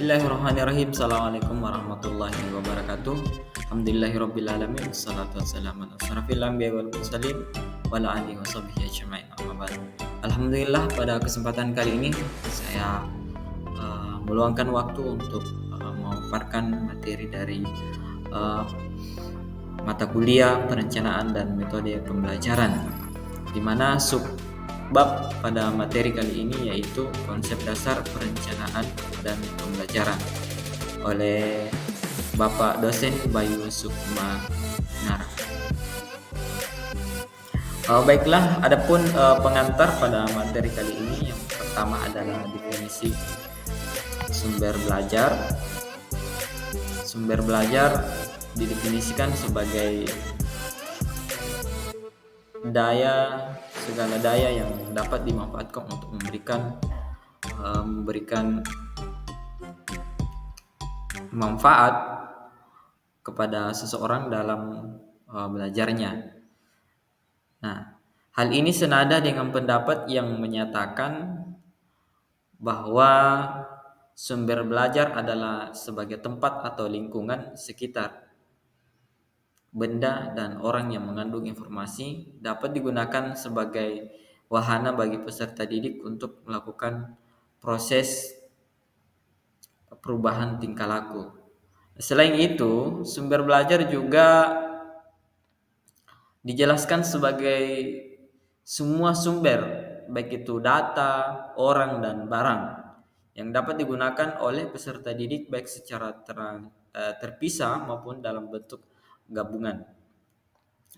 Bismillahirrahmanirrahim. Assalamualaikum warahmatullahi wabarakatuh. Alhamdulillahirrabbilalamin. Wassalatu wassalamu ala asyrafil anbiya'i wal mursalin wa ala alihi washabihi ajma'in. Amma ba'd. Alhamdulillah, pada kesempatan kali ini saya meluangkan waktu untuk memaparkan materi dari mata kuliah perencanaan dan metode pembelajaran, di mana subbab pada materi kali ini yaitu konsep dasar perencanaan dan pembelajaran oleh Bapak dosen Bayu Sukma Nara. Baiklah, adapun pengantar pada materi kali ini, yang pertama adalah definisi sumber belajar. Sumber belajar didefinisikan sebagai segala daya yang dapat dimanfaatkan untuk memberikan manfaat kepada seseorang dalam belajarnya. Nah, hal ini senada dengan pendapat yang menyatakan bahwa sumber belajar adalah sebagai tempat atau lingkungan sekitar, benda dan orang yang mengandung informasi dapat digunakan sebagai wahana bagi peserta didik untuk melakukan proses perubahan tingkah laku. Selain itu, sumber belajar juga dijelaskan sebagai semua sumber, baik itu data, orang, dan barang, yang dapat digunakan oleh peserta didik baik secara terpisah maupun dalam bentuk gabungan.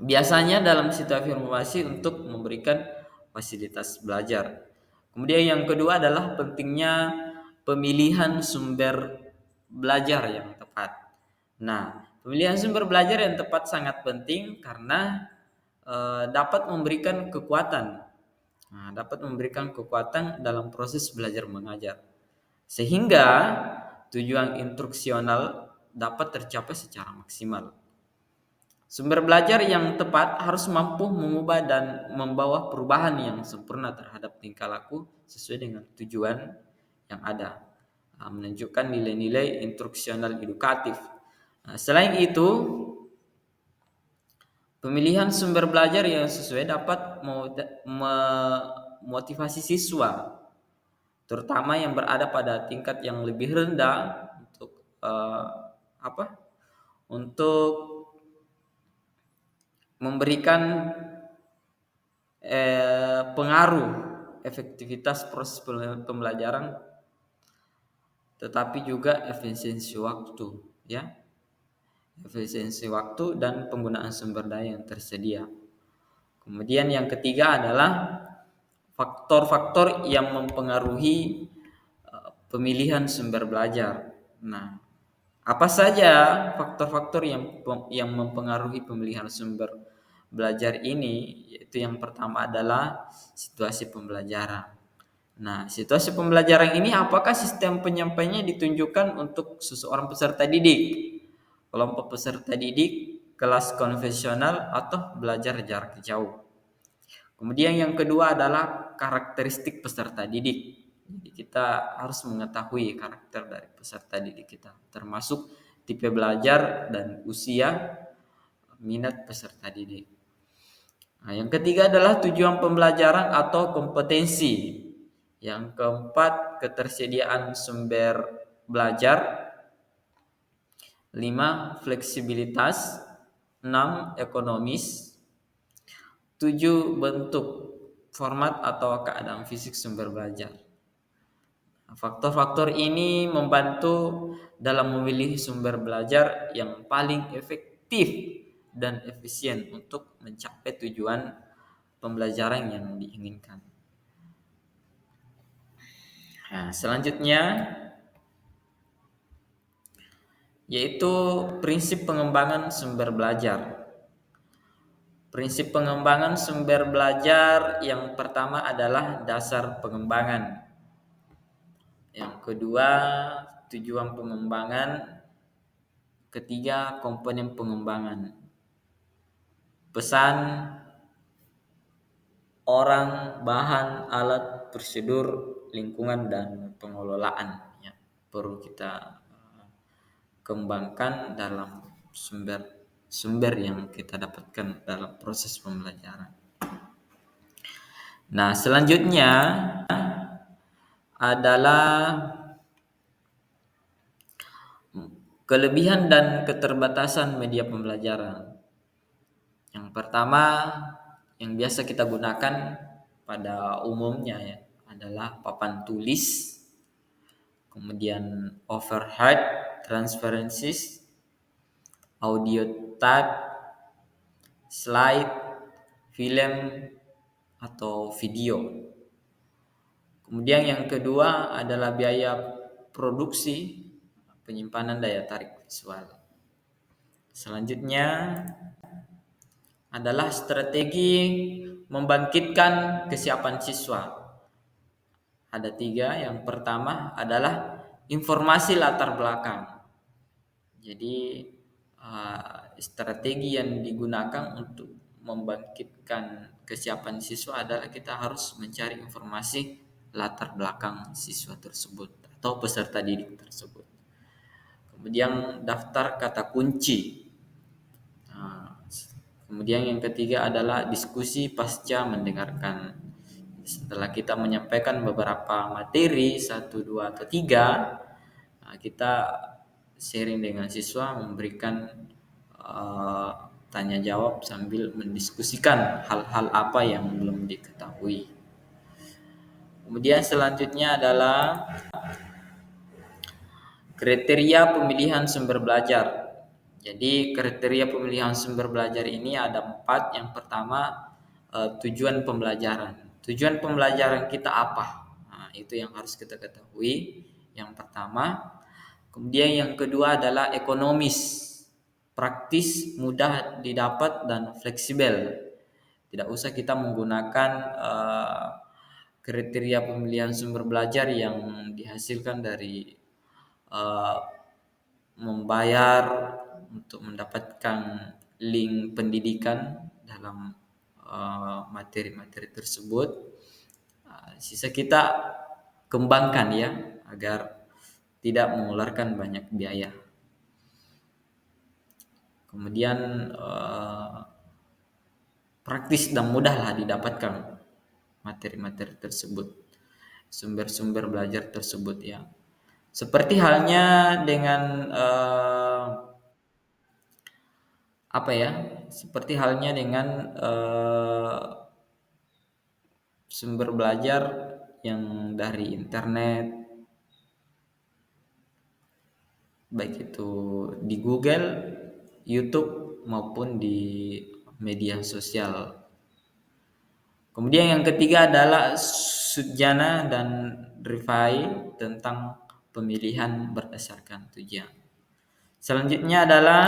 Biasanya dalam situasi informasi untuk memberikan fasilitas belajar. Kemudian yang kedua adalah pentingnya pemilihan sumber belajar yang tepat. Nah, pemilihan sumber belajar yang tepat sangat penting karena dapat memberikan kekuatan. Dapat memberikan kekuatan dalam proses belajar mengajar, sehingga tujuan instruksional dapat tercapai secara maksimal. Sumber belajar yang tepat harus mampu mengubah dan membawa perubahan yang sempurna terhadap tingkah laku sesuai dengan tujuan yang ada, menunjukkan nilai-nilai instruksional edukatif. Selain itu, pemilihan sumber belajar yang sesuai dapat memotivasi siswa, terutama yang berada pada tingkat yang lebih rendah, untuk memberikan pengaruh efektivitas proses pembelajaran, tetapi juga efisiensi waktu, efisiensi waktu dan penggunaan sumber daya yang tersedia. Kemudian yang ketiga adalah faktor-faktor yang mempengaruhi pemilihan sumber belajar. Nah, apa saja faktor-faktor yang mempengaruhi pemilihan sumber belajar ini? Yaitu yang pertama adalah situasi pembelajaran. Nah, situasi pembelajaran ini apakah sistem penyampaiannya ditunjukkan untuk seseorang peserta didik, kelompok peserta didik, kelas konvensional, atau belajar jarak jauh. Kemudian yang kedua adalah karakteristik peserta didik. Jadi kita harus mengetahui karakter dari peserta didik kita, termasuk tipe belajar dan usia, minat peserta didik. Nah, yang ketiga adalah tujuan pembelajaran atau kompetensi. Yang keempat, ketersediaan sumber belajar. 5. Fleksibilitas. 6. Ekonomis. 7. Bentuk, format atau keadaan fisik sumber belajar. Faktor-faktor ini membantu dalam memilih sumber belajar yang paling efektif dan efisien untuk mencapai tujuan pembelajaran yang diinginkan. Nah, selanjutnya yaitu prinsip pengembangan sumber belajar. Prinsip pengembangan sumber belajar yang pertama adalah dasar pengembangan. Yang kedua, tujuan pengembangan. Ketiga, komponen pengembangan. Pesan, orang, bahan, alat, prosedur, lingkungan, dan pengelolaan. perlu kita kembangkan dalam sumber yang kita dapatkan dalam proses pembelajaran. Nah, selanjutnya adalah kelebihan dan keterbatasan media pembelajaran. Yang pertama yang biasa kita gunakan pada umumnya ya adalah papan tulis, kemudian overhead transparencies, audio tab, slide, film atau video. Kemudian yang kedua adalah biaya produksi penyimpanan daya tarik visual. Selanjutnya adalah strategi membangkitkan kesiapan siswa. Ada 3. Yang pertama adalah informasi latar belakang. Jadi strategi yang digunakan untuk membangkitkan kesiapan siswa adalah kita harus mencari informasi latar belakang siswa tersebut atau peserta didik tersebut. Kemudian daftar kata kunci. Kemudian yang ketiga adalah diskusi pasca mendengarkan. Setelah kita menyampaikan beberapa materi 1, 2 atau 3, kita sharing dengan siswa, memberikan tanya jawab sambil mendiskusikan hal-hal apa yang belum diketahui. Kemudian selanjutnya adalah kriteria pemilihan sumber belajar. Jadi kriteria pemilihan sumber belajar ini ada 4. Yang pertama tujuan pembelajaran. Tujuan pembelajaran kita apa? Nah, itu yang harus kita ketahui. Yang pertama. Kemudian yang kedua adalah ekonomis, praktis, mudah didapat dan fleksibel. Tidak usah kita menggunakan kriteria pemilihan sumber belajar yang dihasilkan dari membayar untuk mendapatkan link pendidikan dalam materi-materi tersebut. Sisa kita kembangkan ya agar tidak mengeluarkan banyak biaya. Kemudian praktis dan mudahlah didapatkan materi-materi tersebut, sumber-sumber belajar tersebut ya. Seperti halnya dengan seperti halnya dengan sumber belajar yang dari internet, baik itu di Google, YouTube maupun di media sosial. Kemudian yang ketiga adalah Sujana dan Rifai tentang pemilihan berdasarkan tujuan. Selanjutnya adalah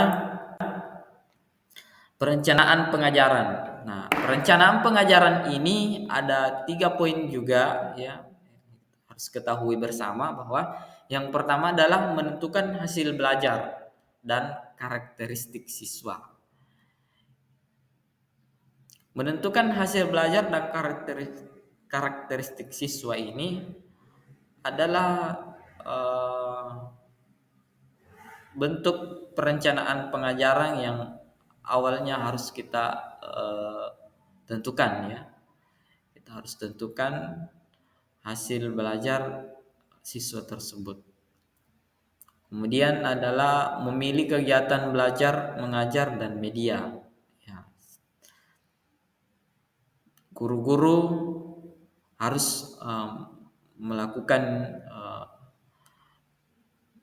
perencanaan pengajaran. Nah, perencanaan pengajaran ini ada 3 poin juga ya. Harus ketahui bersama bahwa yang pertama adalah menentukan hasil belajar dan karakteristik siswa. Menentukan hasil belajar dan karakteristik siswa ini adalah bentuk perencanaan pengajaran yang awalnya harus kita tentukan ya. Kita harus tentukan hasil belajar siswa tersebut. Kemudian adalah memilih kegiatan belajar, mengajar dan media. Ya. Guru-guru harus melakukan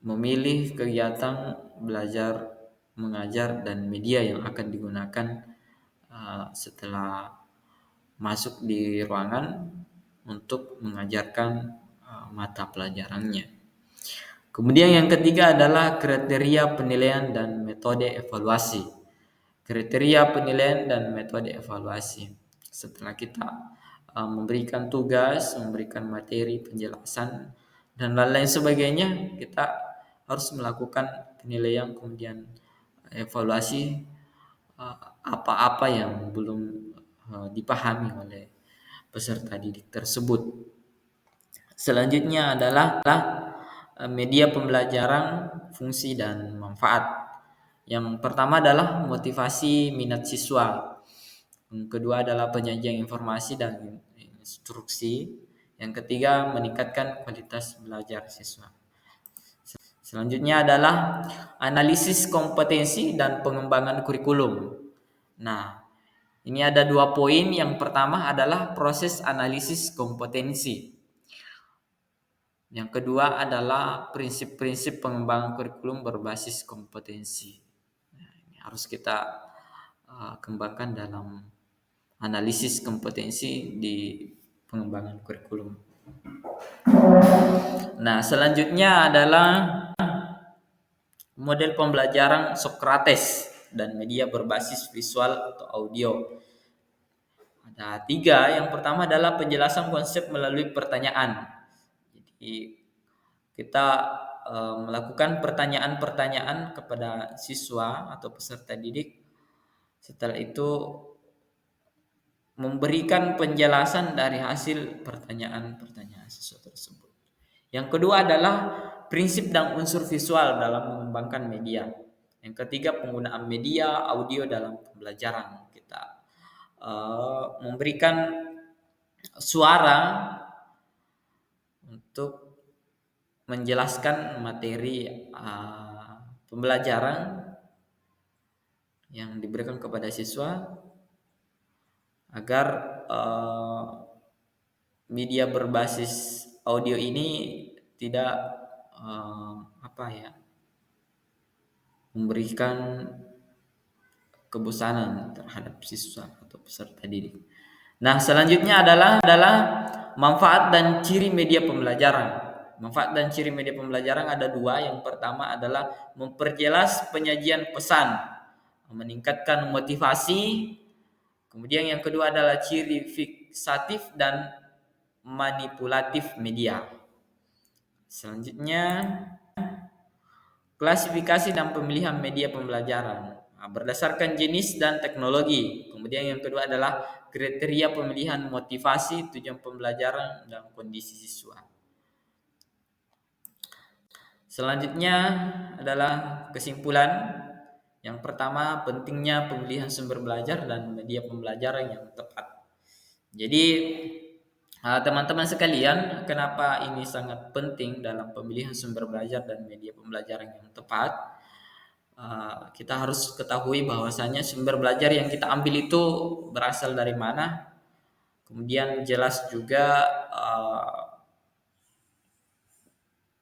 memilih kegiatan belajar, mengajar dan media yang akan digunakan setelah masuk di ruangan untuk mengajarkan mata pelajarannya. Kemudian yang ketiga adalah kriteria penilaian dan metode evaluasi. Kriteria penilaian dan metode evaluasi. Setelah kita memberikan tugas, memberikan materi, penjelasan dan lain-lain sebagainya, kita harus melakukan penilaian kemudian evaluasi apa-apa yang belum dipahami oleh peserta didik tersebut. Selanjutnya adalah media pembelajaran, fungsi dan manfaat. Yang pertama adalah motivasi minat siswa. Yang kedua adalah penyajian informasi dan instruksi. Yang ketiga, meningkatkan kualitas belajar siswa. Selanjutnya adalah analisis kompetensi dan pengembangan kurikulum. Nah, ini ada 2 poin. Yang pertama adalah proses analisis kompetensi. Yang kedua adalah prinsip-prinsip pengembangan kurikulum berbasis kompetensi. Nah, ini harus kita kembangkan dalam analisis kompetensi di pengembangan kurikulum. Nah, selanjutnya adalah model pembelajaran Socrates dan media berbasis visual atau audio. Ada 3. Yang pertama adalah penjelasan konsep melalui pertanyaan. Jadi kita melakukan pertanyaan-pertanyaan kepada siswa atau peserta didik. Setelah itu memberikan penjelasan dari hasil pertanyaan-pertanyaan siswa tersebut. Yang kedua adalah prinsip dan unsur visual dalam mengembangkan media. Yang ketiga, penggunaan media audio dalam pembelajaran. Kita memberikan suara untuk menjelaskan materi pembelajaran yang diberikan kepada siswa agar media berbasis audio ini tidak memberikan kebosanan terhadap siswa atau peserta didik. Nah, selanjutnya adalah manfaat dan ciri media pembelajaran. Manfaat dan ciri media pembelajaran ada 2. Yang pertama adalah memperjelas penyajian pesan, meningkatkan motivasi. Kemudian yang kedua adalah ciri fiksatif dan manipulatif media. Selanjutnya, klasifikasi dan pemilihan media pembelajaran berdasarkan jenis dan teknologi. Kemudian yang kedua adalah kriteria pemilihan motivasi, tujuan pembelajaran, dan kondisi siswa. Selanjutnya adalah kesimpulan. Yang pertama, pentingnya pemilihan sumber belajar dan media pembelajaran yang tepat. Jadi teman-teman sekalian, kenapa ini sangat penting dalam pemilihan sumber belajar dan media pembelajaran yang tepat? Kita harus ketahui bahwasanya sumber belajar yang kita ambil itu berasal dari mana. Kemudian jelas juga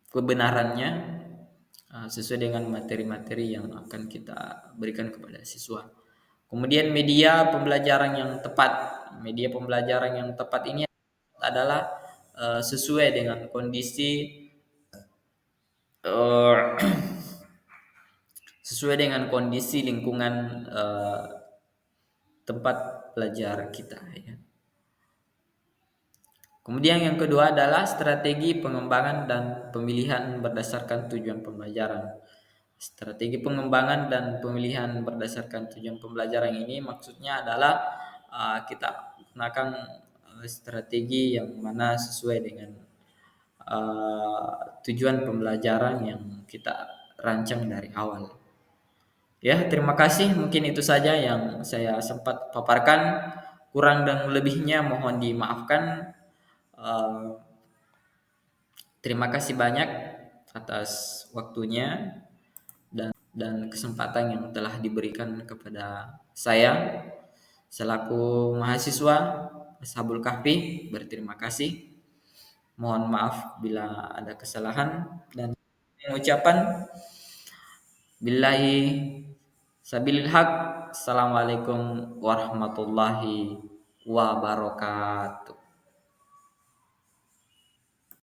kebenarannya sesuai dengan materi-materi yang akan kita berikan kepada siswa. Kemudian media pembelajaran yang tepat. Media pembelajaran yang tepat ini adalah sesuai dengan kondisi sesuai dengan kondisi lingkungan tempat belajar kita, ya. Kemudian yang kedua adalah strategi pengembangan dan pemilihan berdasarkan tujuan pembelajaran. Strategi pengembangan dan pemilihan berdasarkan tujuan pembelajaran ini maksudnya adalah kita gunakan strategi yang mana sesuai dengan tujuan pembelajaran yang kita rancang dari awal. Ya, terima kasih. Mungkin itu saja yang saya sempat paparkan. Kurang dan lebihnya mohon dimaafkan. Terima kasih banyak atas waktunya dan kesempatan yang telah diberikan kepada saya selaku mahasiswa Ashabul Kahfi. Berterima kasih. Mohon maaf bila ada kesalahan dan mengucapkan billahi sabilil haq. Assalamualaikum warahmatullahi wabarakatuh.